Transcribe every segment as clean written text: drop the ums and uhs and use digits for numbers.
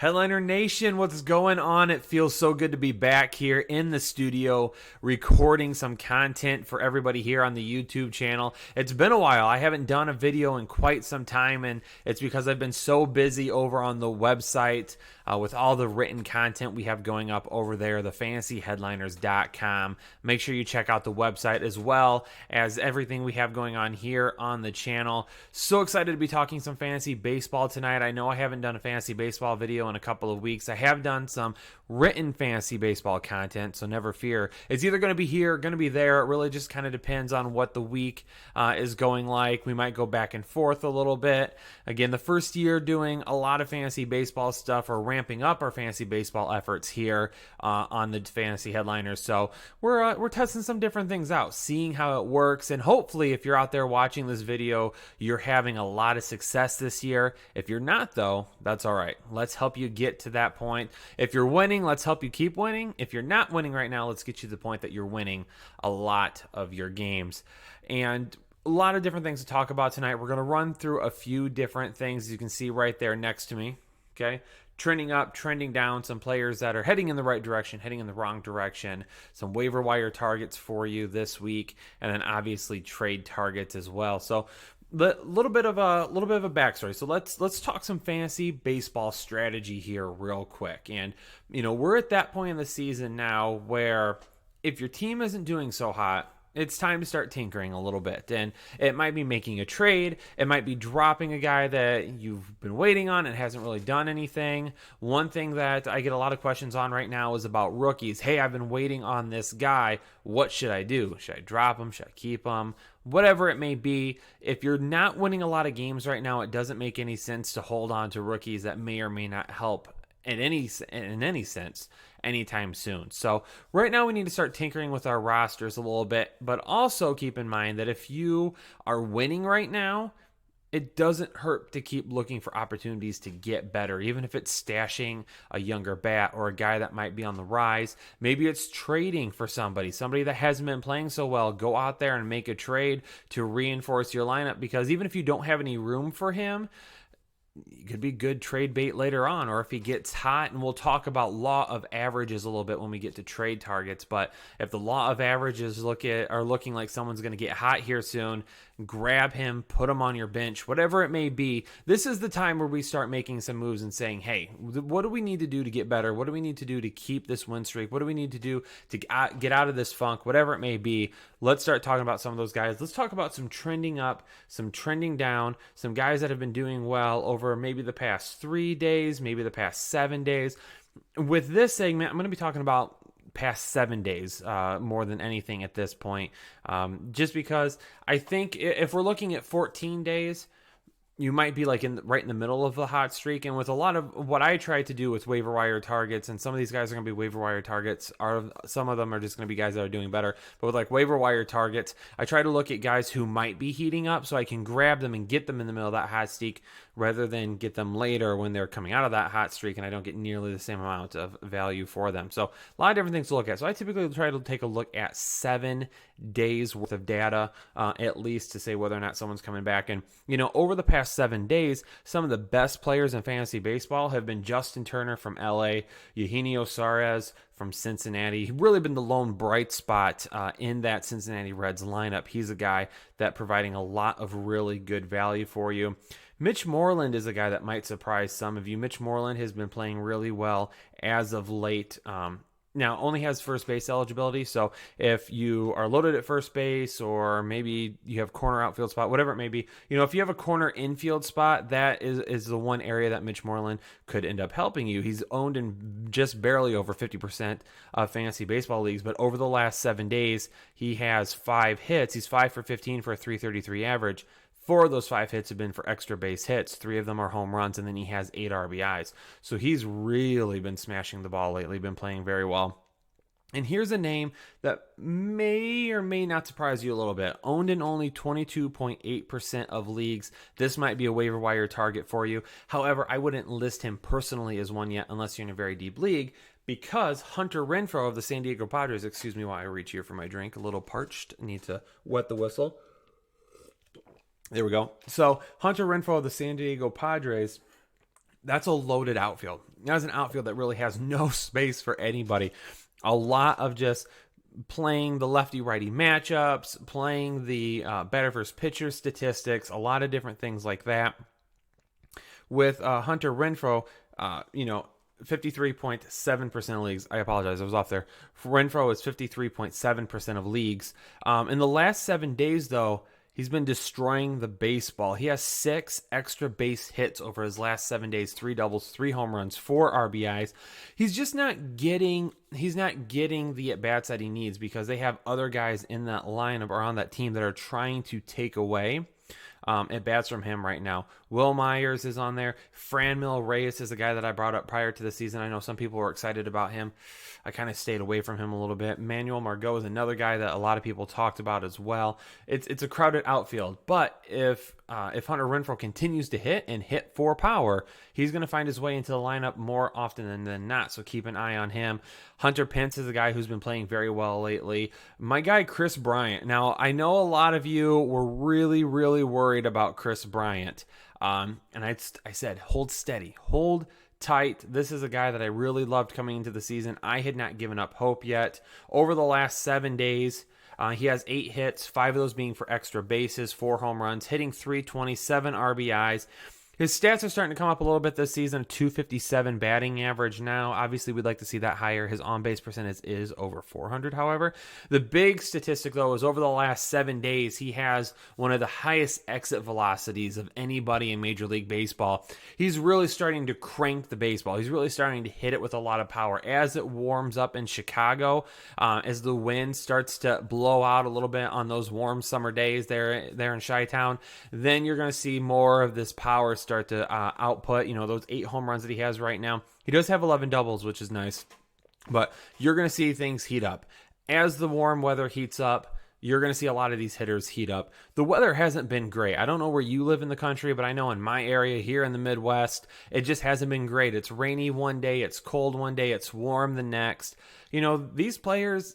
Headliner Nation, what's going on? It feels so good to be back here in the studio recording some content for everybody here on the YouTube channel. It's been a while. I haven't done a video in quite some time, and it's because I've been so busy over on the website with all the written content we have going up over there, TheFantasyHeadliners.com. Make sure you check out the website as well as everything we have going on here on the channel. So excited to be talking some fantasy baseball tonight. I know I haven't done a fantasy baseball video in a couple of weeks. I have done some written fantasy baseball content, so never fear. It's either going to be here or going to be there. It really just kind of depends on what the week is going like. We might go back and forth a little bit. Again, the first year doing a lot of fantasy baseball stuff, or ramping up our fantasy baseball efforts here on the Fantasy Headliners. So we're testing some different things out, seeing how it works, and hopefully if you're out there watching this video, you're having a lot of success this year. If you're not, though, that's all right. Let's help you get to that point. If you're winning, let's help you keep winning. If you're not winning right now, let's get you to the point that you're winning a lot of your games. And a lot of different things to talk about tonight. We're going to run through a few different things you can see right there next to me. Okay, trending up, trending down, some players that are heading in the right direction, heading in the wrong direction, some waiver wire targets for you this week, and then obviously trade targets as well. So a little bit of a backstory. So let's talk some fantasy baseball strategy here real quick. And we're at that point in the season now where if your team isn't doing so hot, it's time to start tinkering a little bit. And it might be making a trade. It might be dropping a guy that you've been waiting on and hasn't really done anything. One thing that I get a lot of questions on right now is about rookies. Hey, I've been waiting on this guy. What should I do? Should I drop him? Should I keep him? Whatever it may be, if you're not winning a lot of games right now, it doesn't make any sense to hold on to rookies that may or may not help in any sense anytime soon. So right now we need to start tinkering with our rosters a little bit, but also keep in mind that if you are winning right now, it doesn't hurt to keep looking for opportunities to get better, even if it's stashing a younger bat or a guy that might be on the rise. Maybe it's trading for somebody that hasn't been playing so well. Go out there and make a trade to reinforce your lineup, because even if you don't have any room for him, it could be good trade bait later on, or if he gets hot. And we'll talk about law of averages a little bit when we get to trade targets. But if the law of averages are looking like someone's going to get hot here soon, grab him, put him on your bench, whatever it may be. This is the time where we start making some moves and saying, hey, what do we need to do to get better? What do we need to do to keep this win streak? What do we need to do to get out of this funk? Whatever it may be, let's start talking about some of those guys. Let's talk about some trending up, some trending down, some guys that have been doing well over maybe the past 3 days, maybe the past 7 days. With this segment, I'm going to be talking about past 7 days more than anything at this point, just because I think if we're looking at 14 days, you might be like right in the middle of the hot streak. And with a lot of what I try to do with waiver wire targets, and some of these guys are going to be waiver wire targets, some of them are just going to be guys that are doing better. But with like waiver wire targets, I try to look at guys who might be heating up so I can grab them and get them in the middle of that hot streak, rather than get them later when they're coming out of that hot streak and I don't get nearly the same amount of value for them. So a lot of different things to look at. So I typically try to take a look at 7 days worth of data, at least, to say whether or not someone's coming back. And, over the past 7 days, some of the best players in fantasy baseball have been Justin Turner from LA, Eugenio Suarez from Cincinnati. He's really been the lone bright spot in that Cincinnati Reds lineup. He's a guy that providing a lot of really good value for you. Mitch Moreland is a guy that might surprise some of you. Mitch Moreland has been playing really well as of late. Now, only has first base eligibility, so if you are loaded at first base, or maybe you have corner outfield spot, whatever it may be, if you have a corner infield spot, that is the one area that Mitch Moreland could end up helping you. He's owned in just barely over 50% of fantasy baseball leagues, but over the last 7 days, he has 5 hits. He's 5 for 15 for a 333 average. 4 of those 5 hits have been for extra base hits. 3 of them are home runs, and then he has 8 RBIs. So he's really been smashing the ball lately, been playing very well. And here's a name that may or may not surprise you a little bit. Owned in only 22.8% of leagues. This might be a waiver wire target for you. However, I wouldn't list him personally as one yet unless you're in a very deep league, because Hunter Renfroe of the San Diego Padres, excuse me while I reach here for my drink, a little parched, need to wet the whistle. There we go. So Hunter Renfroe of the San Diego Padres that's a loaded outfield. That's an outfield that really has no space for anybody. A lot of just playing the lefty-righty matchups, playing the batter versus pitcher statistics, a lot of different things like that. With Hunter Renfroe, 53.7% of leagues. I apologize, I was off there. Renfroe is 53.7% of leagues. In the last 7 days, though, he's been destroying the baseball. He has 6 extra base hits over his last 7 days, 3 doubles, 3 home runs, 4 RBIs. He's just not getting the at-bats that he needs because they have other guys in that lineup or on that team that are trying to take away at bats from him right now. Will Myers is on there. Franmil Reyes is the guy that I brought up prior to the season. I know some people were excited about him. I kind of stayed away from him a little bit. Manuel Margot is another guy that a lot of people talked about as well. It's a crowded outfield, but if Hunter Renfroe continues to hit and hit for power, he's going to find his way into the lineup more often than not. So keep an eye on him. Hunter Pence is a guy who's been playing very well lately. My guy Chris Bryant. Now I know a lot of you were really, really worried about Chris Bryant, and I said hold steady, hold tight. This is a guy that I really loved coming into the season. I had not given up hope yet. Over the last 7 days, he has 8 hits, 5 of those being for extra bases, 4 home runs, hitting 327 RBIs. His stats are starting to come up a little bit this season. 257 batting average now. Obviously, we'd like to see that higher. His on-base percentage is over 400, however. The big statistic, though, is over the last 7 days, he has one of the highest exit velocities of anybody in Major League Baseball. He's really starting to crank the baseball. He's really starting to hit it with a lot of power. As it warms up in Chicago, as the wind starts to blow out a little bit on those warm summer days there in Chi-Town, then you're going to see more of this power start to output, those 8 home runs that he has right now. He does have 11 doubles, which is nice, but you're going to see things heat up. As the warm weather heats up, you're going to see a lot of these hitters heat up. The weather hasn't been great. I don't know where you live in the country, but I know in my area here in the Midwest, it just hasn't been great. It's rainy one day, it's cold one day, it's warm the next. These players,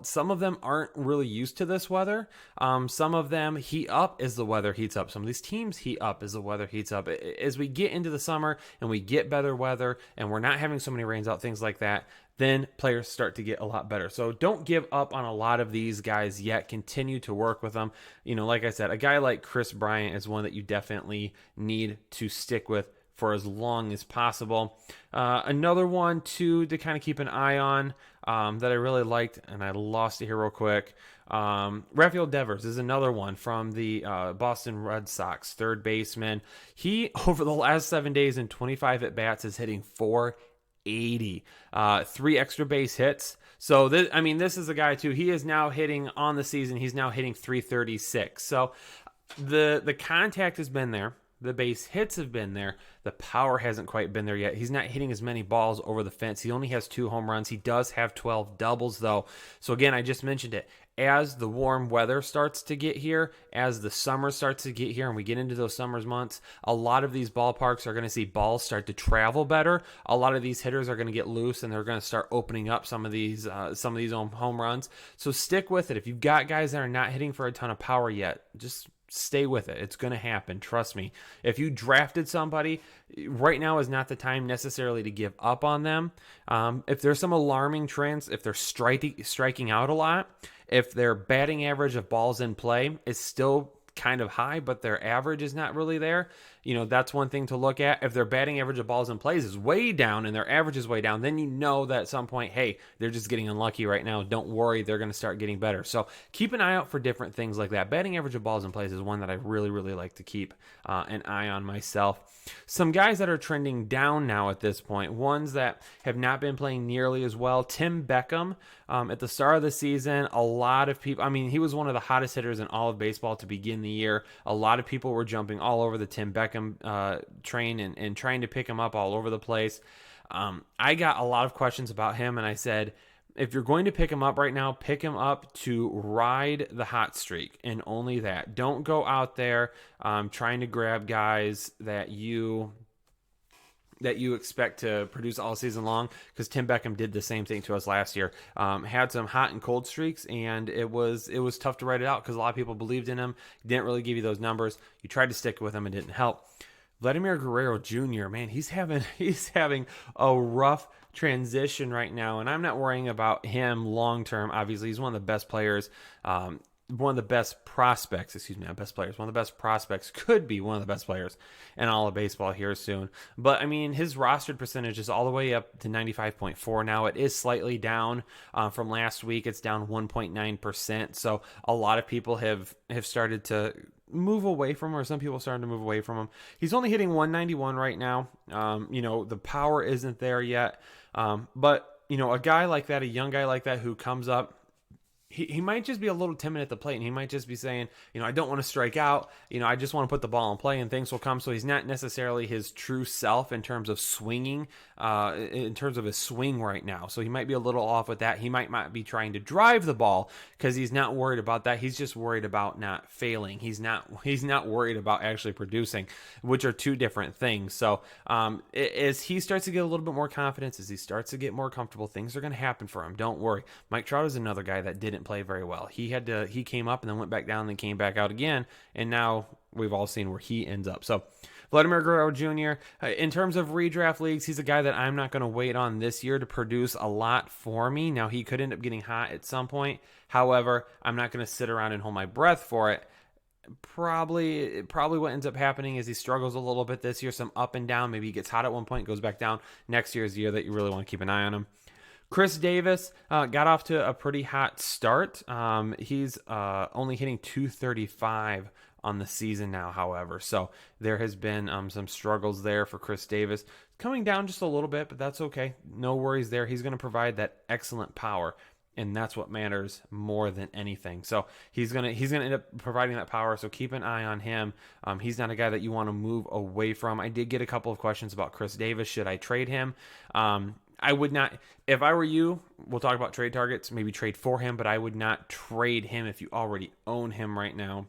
some of them aren't really used to this weather. Some of them heat up as the weather heats up. Some of these teams heat up as the weather heats up. As we get into the summer and we get better weather and we're not having so many rains out, things like that, then players start to get a lot better. So don't give up on a lot of these guys yet. Continue to work with them. Like I said, a guy like Chris Bryant is one that you definitely need to stick with for as long as possible. Another one, too, to kind of keep an eye on that I really liked, and I lost it here real quick. Rafael Devers is another one from the Boston Red Sox, third baseman. He, over the last 7 days and 25 at-bats, is hitting .480, 3 extra base hits. So this is a guy too. He is now hitting on the season. He's now hitting .336. So the contact has been there. The base hits have been there. The power hasn't quite been there yet. He's not hitting as many balls over the fence. He only has 2 home runs. He does have 12 doubles, though. So again, I just mentioned it. As the warm weather starts to get here, as the summer starts to get here, and we get into those summer months, a lot of these ballparks are going to see balls start to travel better. A lot of these hitters are going to get loose, and they're going to start opening up some of these home runs. So stick with it. If you've got guys that are not hitting for a ton of power yet, just stay with it. It's going to happen. Trust me. If you drafted somebody, right now is not the time necessarily to give up on them. If there's some alarming trends, if they're striking out a lot, if their batting average of balls in play is still kind of high, but their average is not really there, that's one thing to look at. If their batting average of balls in plays is way down and their average is way down, then that at some point, hey, they're just getting unlucky right now. Don't worry, they're going to start getting better. So keep an eye out for different things like that. Batting average of balls in plays is one that I really, really like to keep an eye on myself. Some guys that are trending down now at this point, ones that have not been playing nearly as well. Tim Beckham, at the start of the season, a lot of people, he was one of the hottest hitters in all of baseball to begin the year. A lot of people were jumping all over the Tim Beckham train and trying to pick him up all over the place. I got a lot of questions about him, and I said, if you're going to pick him up right now, pick him up to ride the hot streak, and only that. Don't go out there trying to grab guys that you expect to produce all season long, because Tim Beckham did the same thing to us last year. Had some hot and cold streaks, and it was tough to write it out because a lot of people believed in him. He didn't really give you those numbers. You tried to stick with him, and it didn't help. Vladimir Guerrero Jr., man, he's having a rough transition right now, and I'm not worrying about him long term. Obviously, he's one of the best players, one of the best prospects. Excuse me, not best players. One of the best prospects, could be one of the best players in all of baseball here soon. But I mean, his rostered percentage is all the way up to 95.4 now. It is slightly down from last week. It's down 1.9%. So a lot of people have started to move away from him, or some people starting to move away from him. He's only hitting 191 right now. The power isn't there yet. But a guy like that, a young guy like that who comes up, he might just be a little timid at the plate, and he might just be saying, I don't want to strike out. I just want to put the ball in play, and things will come. So he's not necessarily his true self in terms of swinging, in terms of his swing right now. So he might be a little off with that. He might not be trying to drive the ball because he's not worried about that. He's just worried about not failing. He's not worried about actually producing, which are two different things. So as he starts to get a little bit more confidence, as he starts to get more comfortable, things are going to happen for him. Don't worry. Mike Trout is another guy that didn't play very well. He came up and then went back down and then came back out again, and now we've all seen where he ends up. So Vladimir Guerrero Jr., in terms of redraft leagues, he's a guy that I'm not going to wait on this year to produce a lot for me. Now, he could end up getting hot at some point. However, I'm not going to sit around and hold my breath for it. Probably what ends up happening is he struggles a little bit this year, some up and down. Maybe he gets hot at one point, goes back down. Next year is the year that you really want to keep an eye on him. Chris Davis got off to a pretty hot start. He's only hitting 235 on the season now, however. So there has been some struggles there for Chris Davis. Coming down just a little bit, but that's okay. No worries there. He's going to provide that excellent power, and that's what matters more than anything. So he's gonna end up providing that power. So keep an eye on him. He's not a guy that you want to move away from. I did get a couple of questions about Chris Davis. Should I trade him? I would not. If I were you, we'll talk about trade targets, maybe trade for him, but I would not trade him if you already own him right now.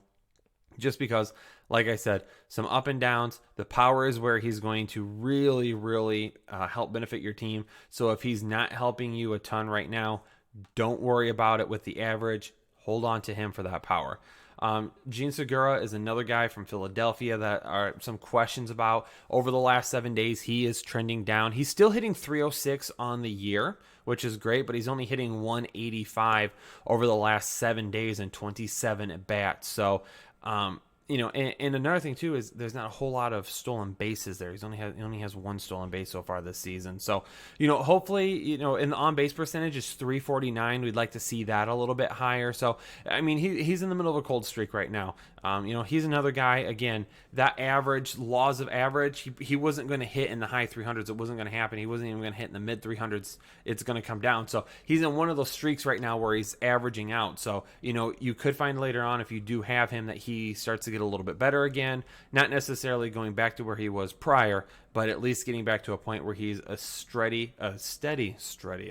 Just because, like I said, some up and downs. The power is where he's going to really, really help benefit your team. So if he's not helping you a ton right now, don't worry about it with the average. Hold on to him for that power. Gene Segura is another guy from Philadelphia that are some questions about. Over the last 7 days, he is trending down. He's still hitting 306 on the year, which is great, but he's only hitting 185 over the last 7 days and 27 at bats. So, and another thing too is there's not a whole lot of stolen bases there. He only has one stolen base so far this season. So, hopefully, in the on base percentage is 349. We'd like to see that a little bit higher. So, I mean, he's in the middle of a cold streak right now. He's another guy, again, that average, laws of average, he wasn't going to hit in the high 300s. It wasn't going to happen. He wasn't even going to hit in the mid 300s. It's going to come down. So he's in one of those streaks right now where he's averaging out. So, you could find later on, if you do have him, that he starts to get a little bit better again. Not necessarily going back to where he was prior, but at least getting back to a point where he's a steady, I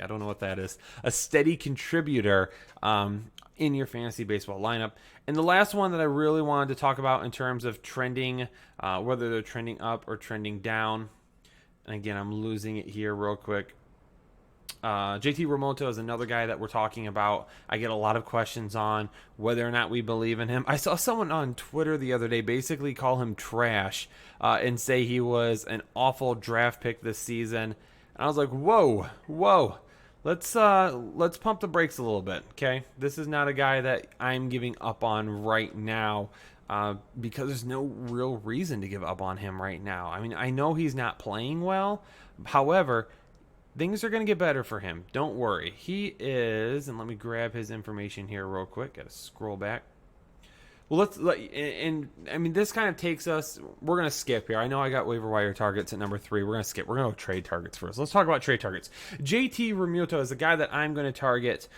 don't know what that is, a steady contributor in your fantasy baseball lineup. And the last one that I really wanted to talk about in terms of trending, whether they're trending up or trending down, and again, I'm losing it here real quick. JT Realmuto is another guy that we're talking about. I get a lot of questions on whether or not we believe in him. I saw someone on Twitter the other day basically call him trash and say he was an awful draft pick this season. And I was like, whoa. Let's pump the brakes a little bit, okay? This is not a guy that I'm giving up on right now because there's no real reason to give up on him right now. I mean, I know he's not playing well. However, things are going to get better for him. Don't worry. He is, and let me grab his information here real quick. Got to scroll back. Well, this kind of takes us, we're going to skip here. I know I got waiver wire targets at number 3. We're going to skip. We're going to go trade targets first. Let's talk about trade targets. JT Realmuto is the guy that I'm going to target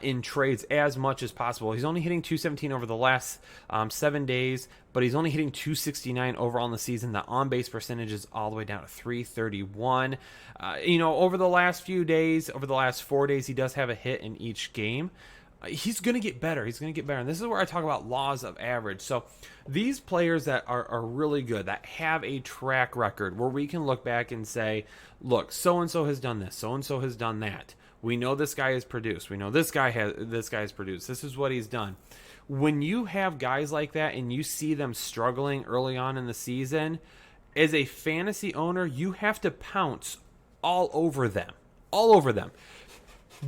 in trades as much as possible. He's only hitting 217 over the last 7 days, but he's only hitting 269 overall in the season. The on-base percentage is all the way down to 331. Over the last few days, over the last 4 days, he does have a hit in each game. He's going to get better. And this is where I talk about laws of average. So these players that are really good, that have a track record where we can look back and say, look, so-and-so has done this, so-and-so has done that. We know this guy has produced. We know this guy has produced. This is what he's done. When you have guys like that and you see them struggling early on in the season, As a fantasy owner, you have to pounce all over them. All over them.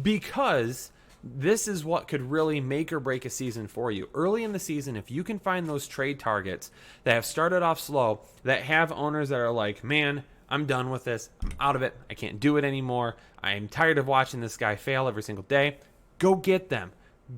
Because this is what could really make or break a season for you. Early in the season, if you can find those trade targets that have started off slow, that have owners that are like, man, I'm done with this. I'm out of it. I can't do it anymore. I'm tired of watching this guy fail every single day. Go get them.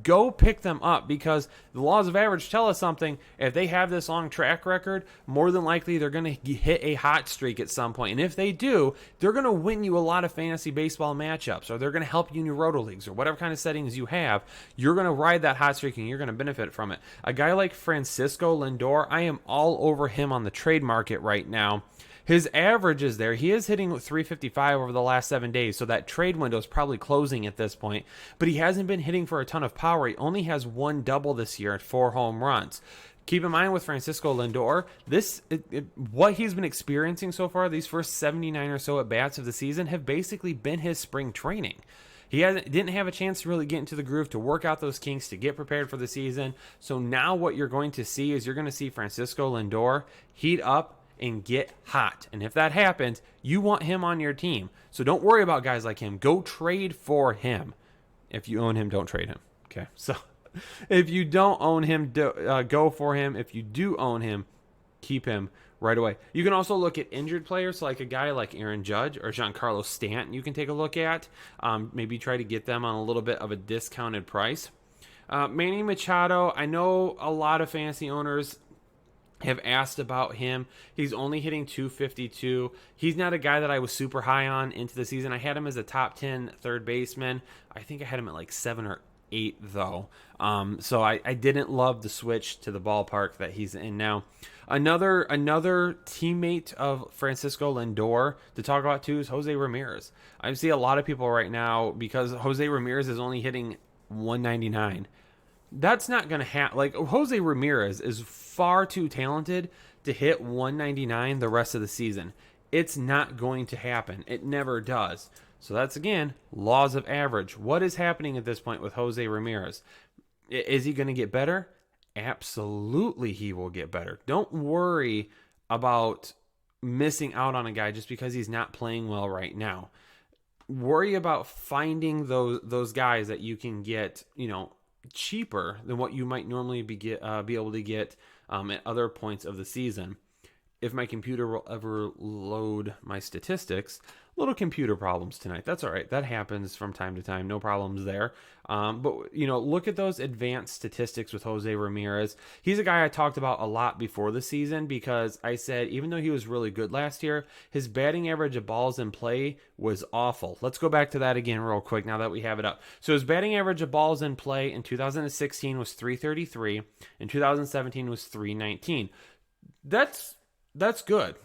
Go pick them up, because the laws of average tell us something. If they have this long track record, more than likely they're going to hit a hot streak at some point. And if they do, they're going to win you a lot of fantasy baseball matchups, or they're going to help you in your roto leagues, or whatever kind of settings you have. You're going to ride that hot streak and you're going to benefit from it. A guy like Francisco Lindor, I am all over him on the trade market right now. His average is there. He is hitting 355 over the last 7 days, so that trade window is probably closing at this point. But he hasn't been hitting for a ton of power. He only has 1 double this year at 4 home runs. Keep in mind with Francisco Lindor, what he's been experiencing so far, these first 79 or so at-bats of the season, have basically been his spring training. He didn't have a chance to really get into the groove, to work out those kinks, to get prepared for the season. So now what you're going to see is you're going to see Francisco Lindor heat up and get hot. And if that happens, you want him on your team. So don't worry about guys like him. Go trade for him. If you own him, don't trade him. Okay, so if you don't own him, go for him. If you do own him, keep him right away. You can also look at injured players, like a guy like Aaron Judge or Giancarlo Stanton you can take a look at. Maybe try to get them on a little bit of a discounted price. Manny Machado, I know a lot of fantasy owners have asked about him. He's only hitting 252. He's not a guy that I was super high on into the season. I had him as a top 10 third baseman. I think I had him at like 7 or 8 though. So I didn't love the switch to the ballpark that he's in now. Another teammate of Francisco Lindor to talk about too is Jose Ramirez. I see a lot of people right now, because Jose Ramirez is only hitting 199. That's not going to happen. Like, Jose Ramirez is far too talented to hit 199 the rest of the season. It's not going to happen. It never does. So that's, again, laws of average. What is happening at this point with Jose Ramirez? Is he going to get better? Absolutely he will get better. Don't worry about missing out on a guy just because he's not playing well right now. Worry about finding those guys that you can get, cheaper than what you might normally be able to get at other points of the season. If my computer will ever load my statistics, little computer problems tonight. That's all right. That happens from time to time. No problems there. But look at those advanced statistics with Jose Ramirez. He's a guy I talked about a lot before the season, because I said even though he was really good last year, his batting average of balls in play was awful. Let's go back to that again real quick now that we have it up. So his batting average of balls in play in 2016 was 333. In 2017 was 319. That's good.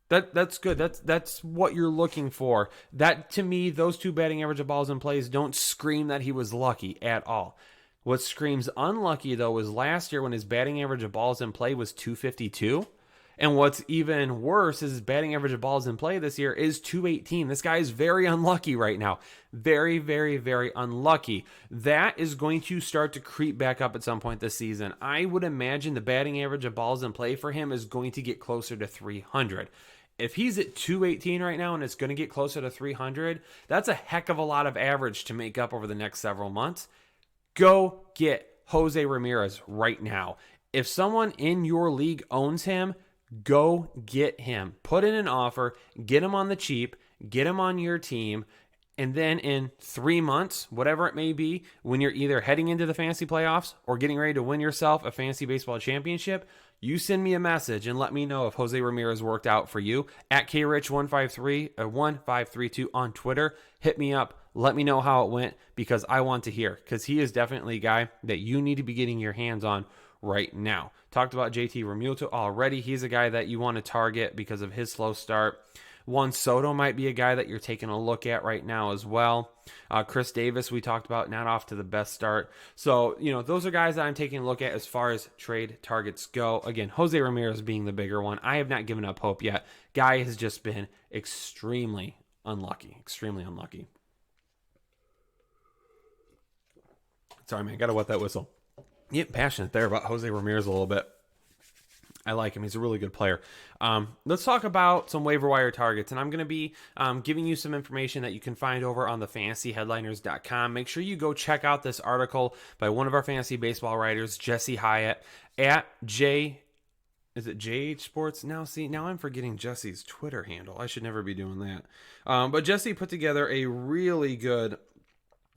That's good. That's what you're looking for. That, to me, those two batting average of balls in plays don't scream that he was lucky at all. What screams unlucky, though, was last year when his batting average of balls in play was 252. And what's even worse is his batting average of balls in play this year is 218. This guy is very unlucky right now. Very, very, very unlucky. That is going to start to creep back up at some point this season. I would imagine the batting average of balls in play for him is going to get closer to 300. If he's at 218 right now and it's going to get closer to 300, that's a heck of a lot of average to make up over the next several months. Go get Jose Ramirez right now. If someone in your league owns him, go get him. Put in an offer, get him on the cheap, get him on your team, and then in 3 months, whatever it may be, when you're either heading into the fantasy playoffs or getting ready to win yourself a fantasy baseball championship, you send me a message and let me know if Jose Ramirez worked out for you at krich153 or 1532 on Twitter. Hit me up. Let me know how it went, because I want to hear, because he is definitely a guy that you need to be getting your hands on right now. Talked about JT Realmuto already. He's a guy that you want to target because of his slow start. Juan Soto might be a guy that you're taking a look at right now as well. Chris Davis, we talked about, not off to the best start. So, those are guys that I'm taking a look at as far as trade targets go. Again, Jose Ramirez being the bigger one. I have not given up hope yet. Guy has just been extremely unlucky. Extremely unlucky. Sorry, man. Got to wet that whistle. Get passionate there about Jose Ramirez a little bit. I like him. He's a really good player. Let's talk about some waiver wire targets. And I'm going to be giving you some information that you can find over on TheFantasyHeadliners.com. Make sure you go check out this article by one of our fantasy baseball writers, Jesse Hyatt, at Is it JH Sports? Now I'm forgetting Jesse's Twitter handle. I should never be doing that. But Jesse put together a really good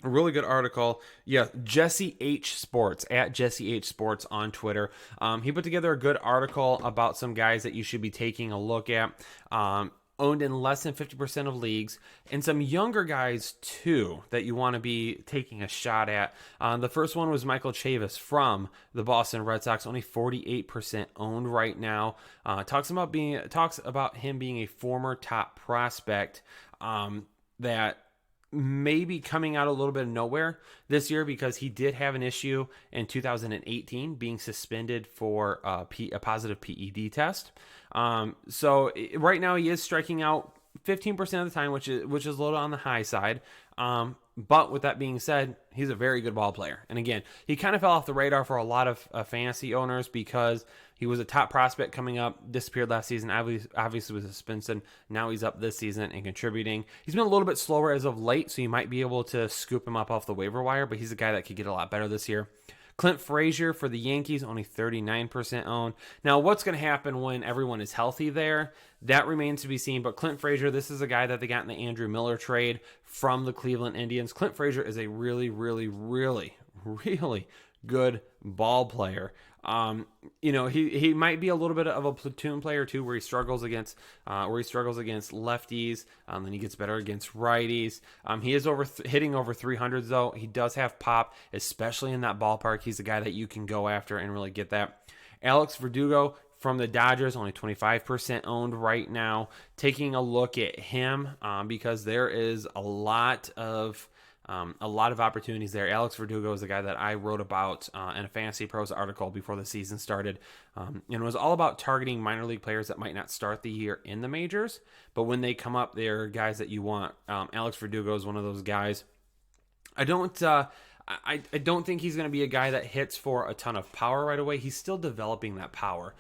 article. Yeah, Jesse H Sports, at Jesse H Sports on Twitter. He put together a good article about some guys that you should be taking a look at. Owned in less than 50% of leagues, and some younger guys too that you want to be taking a shot at. The first one was Michael Chavis from the Boston Red Sox, only 48% owned right now. Talks about him being a former top prospect that may be coming out a little bit of nowhere this year because he did have an issue in 2018 being suspended for a positive PED test. So right now he is striking out 15% of the time, which is a little on the high side. But with that being said, he's a very good ball player. And again, he kind of fell off the radar for a lot of fantasy owners because he was a top prospect coming up, disappeared last season, obviously with suspension. Now he's up this season and contributing. He's been a little bit slower as of late, so you might be able to scoop him up off the waiver wire, but he's a guy that could get a lot better this year. Clint Frazier for the Yankees, only 39% owned. Now, what's going to happen when everyone is healthy there? That remains to be seen. But Clint Frazier, this is a guy that they got in the Andrew Miller trade from the Cleveland Indians. Clint Frazier is a really, really, really, really good ball player. He might be a little bit of a platoon player too, where he struggles against lefties, then he gets better against righties. He is hitting over 300s though. He does have pop, especially in that ballpark. He's a guy that you can go after and really get that. Alex Verdugo from the Dodgers, only 25% owned right now. Taking a look at him because there is a lot of opportunities there. Alex Verdugo is the guy that I wrote about in a Fantasy Pros article before the season started. And it was all about targeting minor league players that might not start the year in the majors, but when they come up, they're guys that you want. Alex Verdugo is one of those guys. I don't think he's going to be a guy that hits for a ton of power right away. He's still developing that power.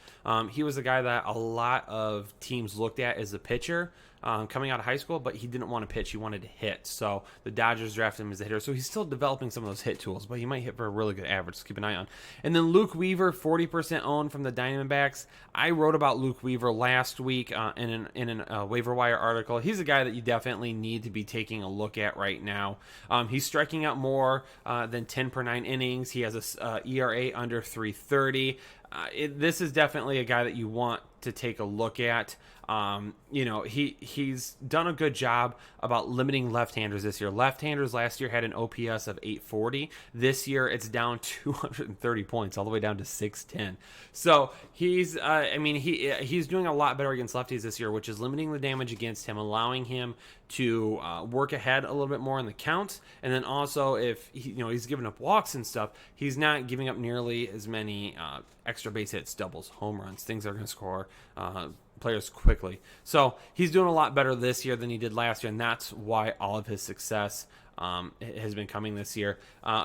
He was a guy that a lot of teams looked at as a pitcher coming out of high school, but he didn't want to pitch. He wanted to hit. So the Dodgers drafted him as a hitter. So he's still developing some of those hit tools, but he might hit for a really good average. So keep an eye on. And then Luke Weaver, 40% owned from the Diamondbacks. I wrote about Luke Weaver last week in a waiver wire article. He's a guy that you definitely need to be taking a look at right now. He's striking out more than 10 per 9 innings. He has a ERA under 330. This is definitely a guy that you want to take a look at. He's done a good job about limiting left-handers this year. Left-handers last year had an OPS of 840. This year it's down 230 points, all the way down to 610. So he's doing a lot better against lefties this year, which is limiting the damage against him, allowing him to work ahead a little bit more in the counts. And then also if he's giving up walks and stuff, he's not giving up nearly as many extra base hits, doubles, home runs, things that are going to score players quickly. So he's doing a lot better this year than he did last year, and that's why all of his success has been coming this year.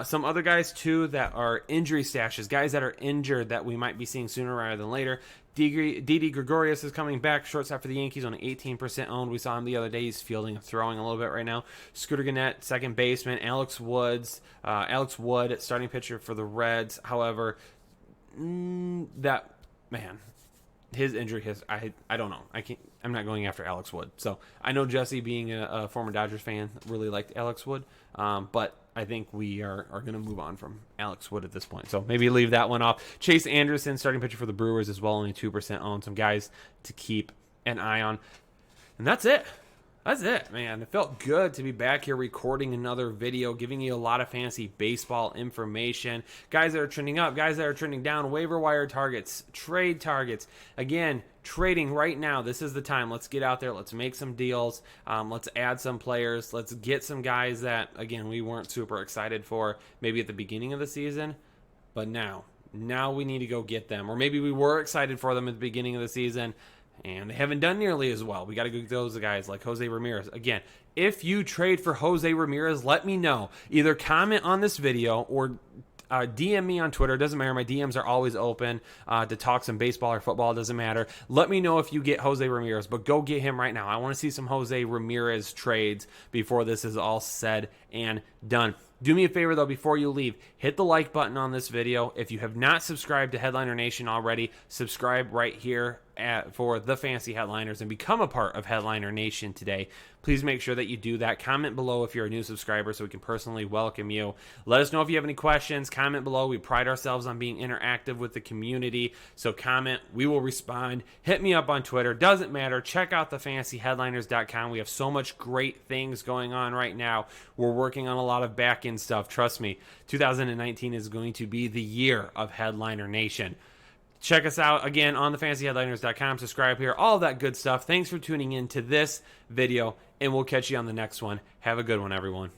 Some other guys too that are injury stashes, guys that are injured that we might be seeing sooner rather than later. Didi Gregorius is coming back, shortstop for the Yankees, on 18% owned. We saw him the other day. He's fielding and throwing a little bit right now. Scooter Gennett, second baseman. Alex Wood, starting pitcher for the Reds. However, his injury I don't know. I'm not going after Alex Wood. So I know Jesse, being a former Dodgers fan, really liked Alex Wood. But I think we are going to move on from Alex Wood at this point. So maybe leave that one off. Chase Anderson, starting pitcher for the Brewers as well, only 2% owned. Some guys to keep an eye on. And that's it. That's it, man. It felt good to be back here recording another video, giving you a lot of fantasy baseball information. Guys that are trending up, guys that are trending down, waiver wire targets, trade targets. Again, trading right now. This is the time. Let's get out there. Let's make some deals. Let's add some players. Let's get some guys that, again, we weren't super excited for maybe at the beginning of the season. But now we need to go get them. Or maybe we were excited for them at the beginning of the season, and they haven't done nearly as well. We got to go get those guys like Jose Ramirez. Again, if you trade for Jose Ramirez, let me know. Either comment on this video or DM me on Twitter. Doesn't matter. My DMs are always open to talk some baseball or football. Doesn't matter. Let me know if you get Jose Ramirez, but go get him right now. I want to see some Jose Ramirez trades before this is all said and done. Do me a favor, though, before you leave, hit the like button on this video. If you have not subscribed to Headliner Nation already, subscribe right here for the Fantasy Headliners and become a part of Headliner Nation today. Please make sure that you do that. Comment below if you're a new subscriber so we can personally welcome you. Let us know if you have any questions. Comment below. We pride ourselves on being interactive with the community. So comment. We will respond. Hit me up on Twitter. Doesn't matter. Check out TheFantasyHeadliners.com. We have so much great things going on right now. We're working on a lot of back-end stuff. Trust me, 2019 is going to be the year of Headliner Nation. Check us out again on TheFantasyHeadliners.com. Subscribe here. All that good stuff. Thanks for tuning in to this video, and we'll catch you on the next one. Have a good one, everyone.